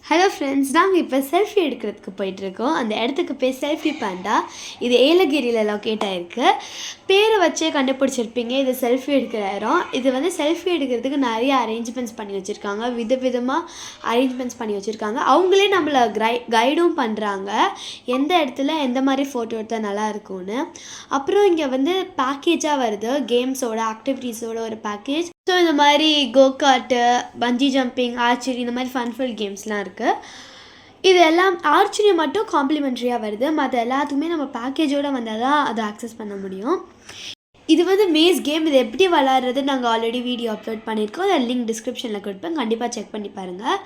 Hello friends, நாங்கள் இப்போ selfie எடுக்கிறதுக்கு போயிட்டுருக்கோம். அந்த இடத்துக்கு பேர் செல்ஃபி பாண்டா. இது ஏலகிரியில் லொக்கேட் ஆகிருக்கு. பேரை வச்சே கண்டுபிடிச்சிருப்பீங்க, இது செல்ஃபி எடுக்கிற இடம். இது வந்து செல்ஃபி எடுக்கிறதுக்கு நிறைய அரேஞ்ச்மெண்ட்ஸ் பண்ணி வச்சுருக்காங்க. விதவிதமாக அரேஞ்ச்மெண்ட்ஸ் பண்ணி வச்சுருக்காங்க. அவங்களே நம்மளை கைடும் பண்ணுறாங்க, எந்த இடத்துல எந்த மாதிரி ஃபோட்டோ எடுத்தால் நல்லா இருக்கும்னு. அப்புறம் இங்கே வந்து பேக்கேஜாக வருது, கேம்ஸோட ஆக்டிவிட்டீஸோட ஒரு பேக்கேஜ். ஸோ இந்த மாதிரி கோகார்ட்டு, பஞ்சி ஜம்பிங், ஆர்ச்சரி, இந்த மாதிரி ஃபன்ஃபுல் கேம்ஸ்லாம் இருக்குது. இது எல்லாம் ஆர்ச்சரி மட்டும் காம்ப்ளிமெண்ட்ரியாக வருது. மற்ற எல்லாத்துக்குமே நம்ம பேக்கேஜோடு வந்தால் தான் அதை ஆக்சஸ் பண்ண முடியும். இது வந்து மேஸ் கேம். இது எப்படி விளாட்றது நாங்கள் ஆல்ரெடி வீடியோ அப்லோட் பண்ணியிருக்கோம். அதை லிங்க் டிஸ்கிரிப்ஷனில் கொடுப்பேன், கண்டிப்பாக செக் பண்ணி பாருங்கள்.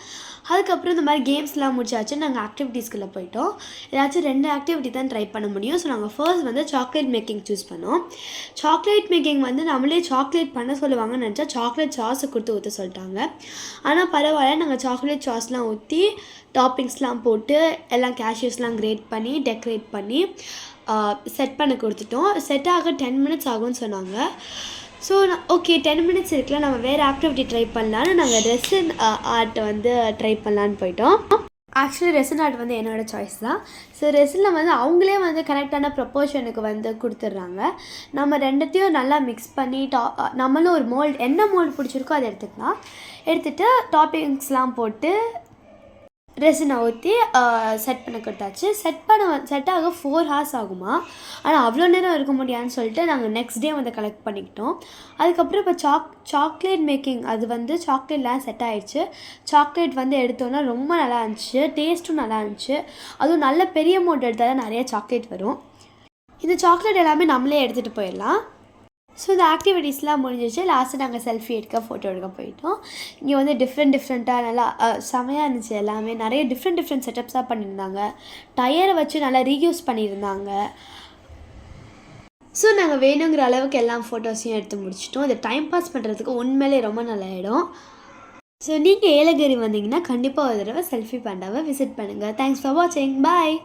அதுக்கப்புறம் இந்த மாதிரி கேம்ஸ்லாம் முடிச்சாச்சு. நாங்கள் ஆக்டிவிட்டீஸ்குள்ளே போயிட்டோம். ஏதாச்சும் 2 ஆக்டிவிட்டி தான் ட்ரை பண்ண முடியும். ஸோ நாங்கள் ஃபர்ஸ்ட் வந்து சாக்லேட் மேக்கிங் சூஸ் பண்ணோம். சாக்லேட் மேக்கிங் வந்து நம்மளே சாக்லேட் பண்ண சொல்லுவாங்கன்னு நினச்சா சாக்லேட் சாஸை கொடுத்து ஊற்ற சொல்லிட்டாங்க. ஆனால் பரவாயில்ல, நாங்கள் சாக்லேட் சாஸ்லாம் ஊற்றி டாப்பிங்ஸ்லாம் போட்டு எல்லாம் கேஷ்யூஸ்லாம் கிரேட் பண்ணி டெக்கரேட் பண்ணி செட் பண்ண கொடுத்துட்டோம். செட் ஆக 10 மினிட்ஸ் ஆகும்னு சொன்னாங்க. ஸோ ஓகே 10 மினிட்ஸ் இருக்குல்ல, நம்ம வேறு ஆக்டிவிட்டி ட்ரை பண்ணலான்னு நாங்கள் ரெசின் ஆர்ட் வந்து ட்ரை பண்ணலான்னு போயிட்டோம். ஆக்சுவலி ரெசின் ஆர்ட் வந்து என்னோடய சாய்ஸ் தான். ஸோ ரெசினில் வந்து அவங்களே வந்து கரெக்டான ப்ரொப்போர்ஷனுக்கு வந்து கொடுத்துட்றாங்க. நம்ம ரெண்டுத்தையும் நல்லா மிக்ஸ் பண்ணி நம்மளும் ஒரு மோல்டு, என்ன மோல்டு பிடிச்சிருக்கோ அதை எடுத்துக்கலாம். எடுத்துகிட்டு டாப்பிங்ஸ்லாம் போட்டு ரெசினை ஊற்றி செட் பண்ண கொடுத்தாச்சு. செட் ஆக 4 ஹார்ஸ் ஆகுமா, ஆனால் அவ்வளோ நேரம் இருக்க முடியாதுன்னு சொல்லிட்டு நாங்கள் நெக்ஸ்ட் டே வந்து கலெக்ட் பண்ணிக்கிட்டோம். அதுக்கப்புறம் இப்போ சாக்லேட் மேக்கிங், அது வந்து சாக்லேட்லாம் செட் ஆகிடுச்சு. சாக்லேட் வந்து எடுத்தோன்னா ரொம்ப நல்லா இருந்துச்சு, டேஸ்ட்டும் நல்லா இருந்துச்சு. அதுவும் நல்ல பெரிய மோட் எடுத்தால் தான் நிறைய சாக்லேட் வரும். இந்த சாக்லேட் எல்லாமே நம்மளே எடுத்துகிட்டு போயிடலாம். ஸோ இந்த ஆக்டிவிட்டீஸ்லாம் முடிஞ்சிச்சு. லாஸ்ட்டு நாங்கள் செல்ஃபி எடுக்க, ஃபோட்டோ எடுக்க போயிட்டோம். இங்கே வந்து டிஃப்ரெண்ட்டாக நல்லா செமையாக இருந்துச்சு. எல்லாமே நிறைய டிஃப்ரெண்ட் செட்டப்ஸாக பண்ணியிருந்தாங்க. டயரை வச்சு நல்லா ரீயூஸ் பண்ணியிருந்தாங்க. ஸோ நாங்கள் வேணுங்கிற அளவுக்கு எல்லா ஃபோட்டோஸையும் எடுத்து முடிச்சிட்டோம். இதை டைம் பாஸ் பண்ணுறதுக்கு உண்மையிலே ரொம்ப நல்ல இடம். ஸோ நீங்கள் ஏலகிரி வந்தீங்கன்னா கண்டிப்பாக ஒரு தடவை செல்ஃபி பாண்டாவை விசிட் பண்ணுங்கள். தேங்க்ஸ் ஃபார் வாட்சிங். பாய்.